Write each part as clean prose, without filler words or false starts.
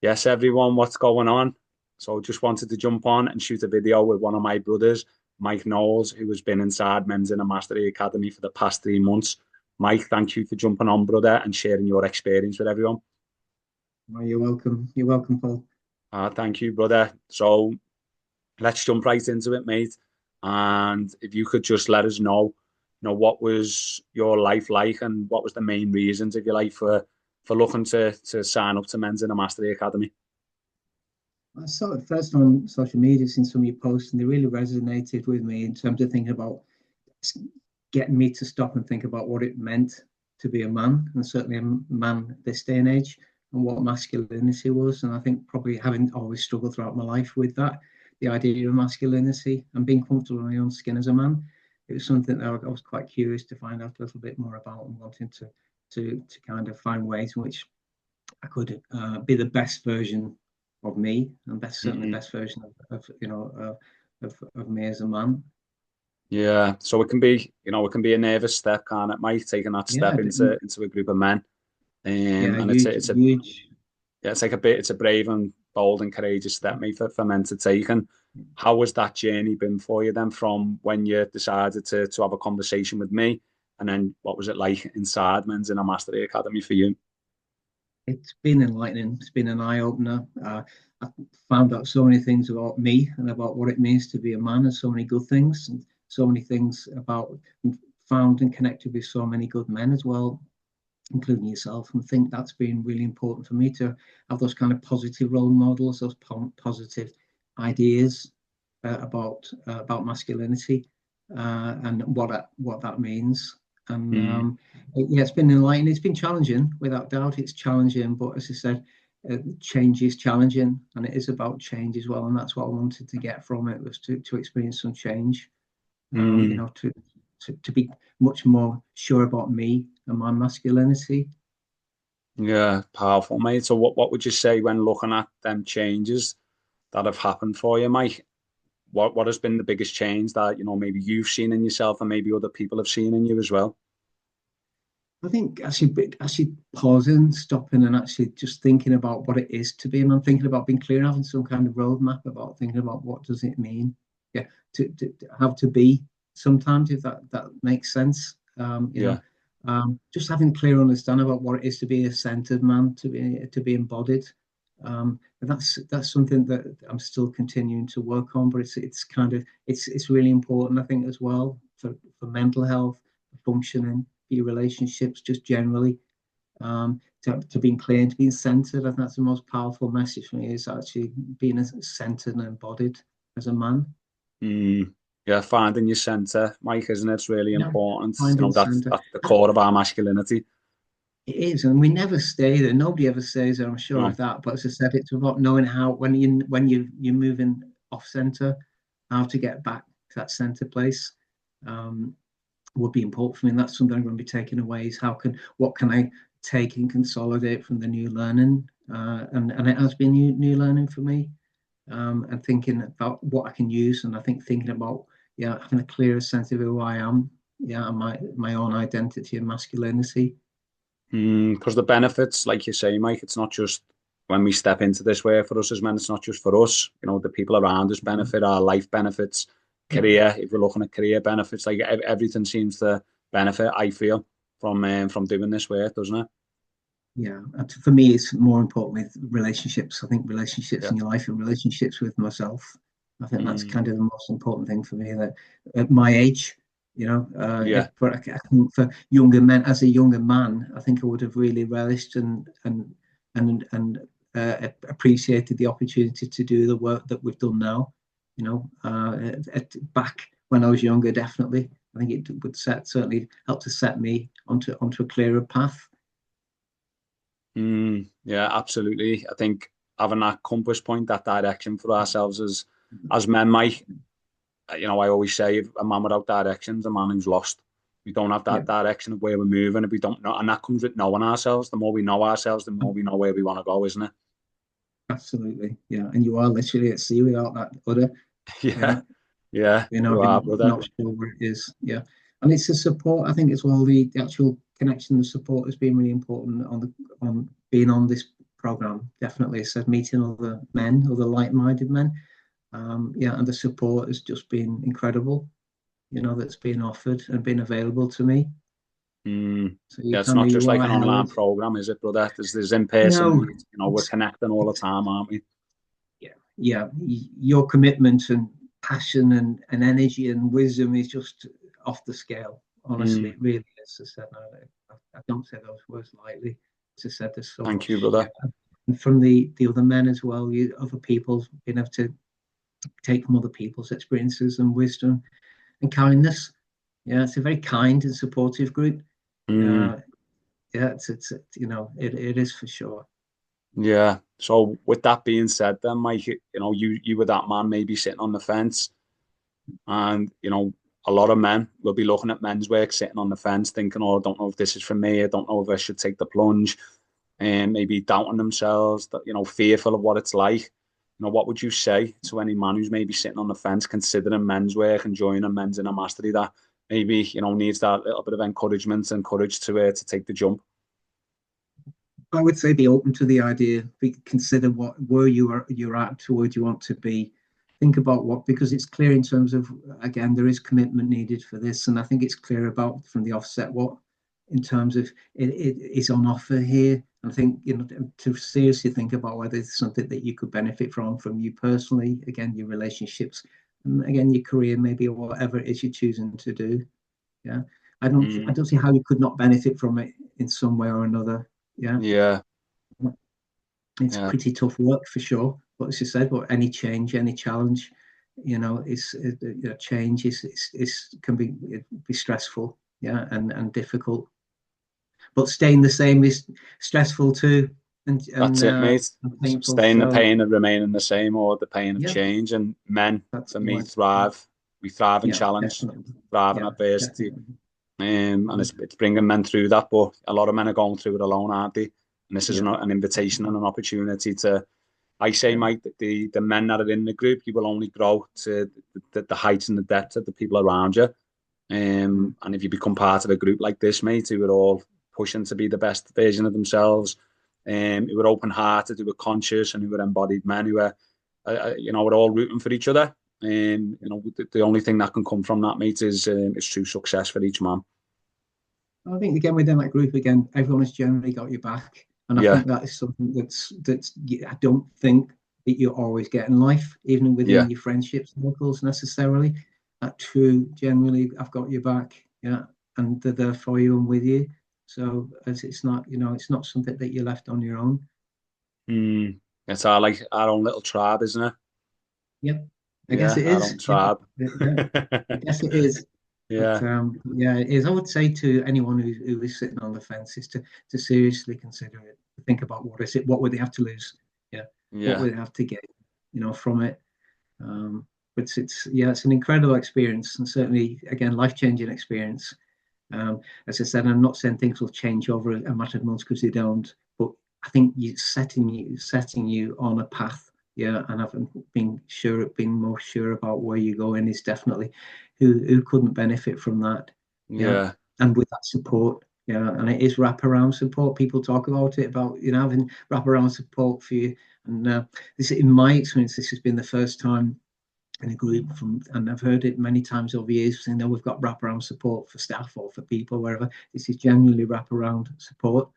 Yes, everyone, what's going on? So just wanted to jump on and shoot a video with one of my brothers, Mike Knowles, who has been inside Men's Inner Mastery Academy for the past 3 months. Mike, thank you for jumping on, brother, and sharing your experience with everyone. Oh, you're welcome. You're welcome, Paul. Thank you, brother. So let's jump right into it, mate. And if you could just let us know, what was your life like and what was the main reasons, if you like, for looking to sign up to Men's Inner Mastery Academy. I saw it first on social media, seen some of your posts, and they really resonated with me in terms of thinking about getting me to stop and think about what it meant to be a man, and certainly a man this day and age, and what masculinity was. And I think probably having always struggled throughout my life with that, the idea of masculinity and being comfortable in my own skin as a man, it was something that I was quite curious to find out a little bit more about and wanting to kind of find ways in which I could be the best version of me, and certainly Mm-hmm. best version of me as a man. Yeah, so it can be a nervous step, can't it, Mike? Taking that Yeah, step into a group of men, yeah, and it's a, huge, it's a huge. yeah, it's a brave and bold and courageous step, mate, for men to take. And how has that journey been for you then, from when you decided to have a conversation with me, and then what was it like inside Men's Inner Mastery Academy for you? It's been enlightening. It's been an eye opener. I found out so many things about me and about what it means to be a man, and so many good things, and so many things about found and connected with so many good men as well, including yourself. And I think that's been really important for me to have those kind of positive role models, those positive ideas about masculinity and what that means. And Mm, yeah, it's been enlightening. It's been challenging, without doubt. It's challenging, but as I said, change is challenging, and it is about change as well. And that's what I wanted to get from it, was to experience some change. mm, To be much more sure about me and my masculinity. yeah, powerful, mate. So what would you say when looking at them changes that have happened for you, Mike? What has been the biggest change that maybe you've seen in yourself and maybe other people have seen in you as well? I think actually pausing, stopping, and actually just thinking about what it is to be a man, thinking about being clear, having some kind of roadmap about thinking about what does it mean, yeah, to have to be sometimes, if that makes sense. Yeah. Just having clear understanding about what it is to be a centered man, to be embodied. And that's something that I'm still continuing to work on, but it's really important, I think, as well for mental health, functioning, for your relationships, just generally. To being clear and to being centered, I think that's the most powerful message for me, is actually being as centered and embodied as a man. Mm, yeah, finding your center, Mike, isn't it? It's really Yeah, important. finding That's center. that's the core of our masculinity. It is, and we never stay there. Nobody ever stays there. I'm sure of No. that. But as I said, it's about knowing how, when you're moving off center, how to get back to that center place. Um, would be important for me, and that's something I'm going to be taking away. Is what can I take and consolidate from the new learning, and it has been new learning for me, and thinking about what I can use, and I think thinking about, yeah, having a clearer sense of who I am, yeah, and my own identity and masculinity. Because the benefits, like you say, Mike, it's not just when we step into this way for us as men, it's not just for us. The people around us benefit, our life benefits, Yeah. career, if we're looking at career benefits, like everything seems to benefit, I feel, from doing this work, doesn't it? Yeah, for me, it's more important with relationships. I think relationships Yeah. in your life and relationships with myself. I think that's Mm, kind of the most important thing for me. That at my age, yeah. but I think for younger men, as a younger man, I think I would have really relished and appreciated the opportunity to do the work that we've done now. Back when I was younger, definitely, I think it would certainly help to set me onto a clearer path. Yeah, absolutely. I think having that compass point, that direction for ourselves as men, Mike, I always say, if a man without direction is a man who's lost. We don't have Yeah. that direction of where we're moving. If we don't know, and that comes with knowing ourselves. The more we know ourselves, the more we know where we want to go, isn't it? Absolutely, yeah. And you are literally at sea without that udder. Yeah, Yeah, yeah, you are, brother. not sure where it is. Yeah, and it's the support. I think as well, the actual connection, the support has been really important on being on this program. Definitely, it said meeting other men, other like-minded men. Yeah, and the support has just been incredible. That's been offered and been available to me. So you Yeah, it's come, not just you like are an online held. program, is it, brother? There's in-person No, meet. We're it's, connecting all the it's time, aren't we? yeah. Your commitment and passion and energy and wisdom is just off the scale. Honestly, Mm. it really is. As I said, I don't say those words lightly. As I said, there's so Thank you, much. Yeah, brother. and from the other men as well, other people being able to take from other people's experiences and wisdom and kindness. Yeah, it's a very kind and supportive group. Mm. Uh, yeah, it is for sure. Yeah. So with that being said, then Mike, you were that man maybe sitting on the fence, and a lot of men will be looking at men's work sitting on the fence, thinking, "Oh, I don't know if this is for me. I don't know if I should take the plunge," and maybe doubting themselves, that fearful of what it's like. What would you say to any man who's maybe sitting on the fence, considering men's work and joining men's inner mastery, that maybe needs that little bit of encouragement and courage to take the jump? I would say be open to the idea. Consider where you're at to where you want to be. Think about because it's clear in terms of, again, there is commitment needed for this, and I think it's clear about from the offset what in terms of it is on offer here. I think to seriously think about whether it's something that you could benefit from you personally, again, your relationships, and again, your career, maybe, or whatever it is you're choosing to do. Yeah, I don't see how you could not benefit from it in some way or another. Yeah, Yeah, it's yeah, pretty tough work for sure. But as you said, but any change, any challenge, is change is can be stressful, yeah, and difficult. But staying the same is stressful too, that's it, mate. and painful. Staying the So pain of remaining the same, or the pain of yeah, change. And men, that's for the me, one. thrive. We thrive in Yeah, challenge, definitely. thrive in Yeah, adversity. definitely. And it's bringing men through that. But a lot of men are going through it alone, aren't they? And this is Yeah, an invitation and an opportunity to, I say, yeah, Mike, that the men that are in the group, you will only grow to the heights and the depth of the people around you. And if you become part of a group like this, mate, who are all pushing to be the best version of themselves, who are open-hearted, who are conscious, and who are embodied men, who are, we're all rooting for each other. The only thing that can come from that, mate, is true success for each man. I think again within that group, again, everyone has generally got your back, and I Yeah, think that is something that's I don't think that you always get in life, even within yeah, your friendship circles necessarily. That true, generally, I've got your back, yeah, and they're there for you and with you. So as it's not, it's not something that you're left on your own. it's our own little tribe, isn't it? Yep, I guess Yeah, it our is. own Yeah, tribe. yeah, I guess it is. But Yeah, yeah, it is. I would say to anyone who is sitting on the fence is to seriously consider it. To think about what is it, what would they have to lose? Yeah, what yeah, would they have to get, from it? But it's an incredible experience, and certainly again life-changing experience. As I said, I'm not saying things will change over a matter of months because they don't, but I think setting you on a path, yeah, and having been more sure about where you're going is definitely who couldn't benefit from that, yeah, yeah, and with that support, yeah, and it is wraparound support. People talk about it about having wraparound support for you, and this in my experience, this has been the first time in a group and I've heard it many times over years saying that we've got wraparound support for staff or for people wherever. This is genuinely wraparound support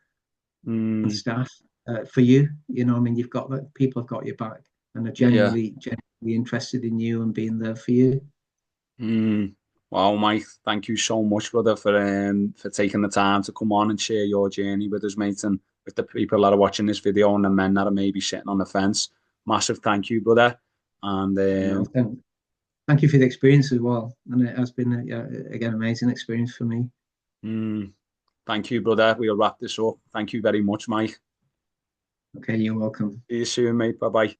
and mm, staff for you. I mean, you've got that people have got your back and are yeah. genuinely interested in you and being there for you. Mm. Wow, Mike, thank you so much, brother, for taking the time to come on and share your journey with us, mate, and with the people that are watching this video and the men that are maybe sitting on the fence. Massive thank you, brother. And Thank you for the experience as well, and it has been again amazing experience for me. mm, thank you, brother. We'll wrap this up. Thank you very much, Mike. Okay, you're welcome. See you soon, mate. Bye bye.